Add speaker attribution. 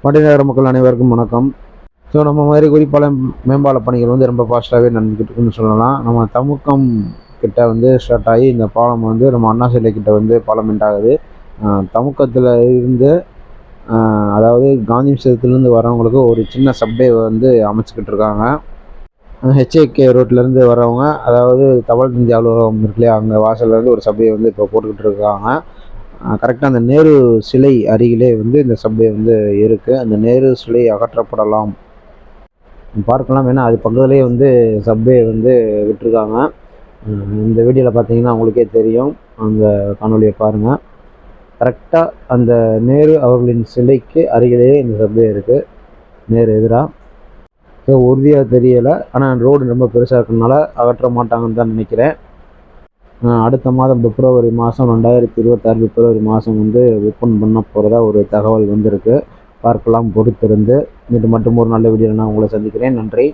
Speaker 1: பாண்டிநகர மக்கள் அனைவருக்கும் வணக்கம். ஸோ நம்ம மாதிரி குறிப்பால மேம்பால பணிகள் வந்து ரொம்ப ஃபாஸ்ட்டாகவே நடந்துக்கிட்டு இருக்குன்னு சொல்லலாம். நம்ம தமுக்கம் கிட்ட வந்து ஸ்டார்ட் ஆகி இந்த பாலம் வந்து நம்ம அண்ணா சிலை கிட்ட வந்து பாலம் ஆகுது. தமுக்கத்தில் இருந்து அதாவது காந்தி மியூசியத்துலேருந்து வரவங்களுக்கு ஒரு சின்ன சப்வே வந்து அமைச்சிக்கிட்டு இருக்காங்க. ஹெச்ஏகே ரோட்லேருந்து வரவங்க, அதாவது தபால் தந்தி அலுவலகம் இருக்கு இல்லையா, அங்கே வாசல்லேருந்து ஒரு சப்வே வந்து இப்போ போட்டுக்கிட்டு இருக்காங்க. கரெக்டாக அந்த நேரு சிலை அருகிலே வந்து இந்த சப்வே வந்து இருக்குது. அந்த நேரு சிலை அகற்றப்படலாம் பார்க்கலாம். ஏன்னா அது பக்கத்துலேயே வந்து சப்வே வந்து விட்டுருக்காங்க. இந்த வீடியோவில் பார்த்தீங்கன்னா உங்களுக்கே தெரியும். அந்த காணொலியை பாருங்கள். கரெக்டாக அந்த நேரு அவர்களின் சிலைக்கு அருகிலேயே இந்த சப்வே இருக்குது, நேரு எதிராக. ஸோ உறுதியாக தெரியலை, ஆனால் ரோடு ரொம்ப பெருசாக இருக்கிறதுனால அகற்ற மாட்டாங்கன்னு தான் நினைக்கிறேன். அடுத்த மாதம் பிப்ரவரி மாதம் 2026 பிப்ரவரி மாதம் வந்து ஓப்பன் பண்ண போகிறதா ஒரு தகவல் வந்திருக்கு. பார்க்கலாம் பொறுத்திருந்து. மீண்டும் மற்றும் ஒரு நல்ல வீடியோவில் நான் உங்களை சந்திக்கிறேன். நன்றி.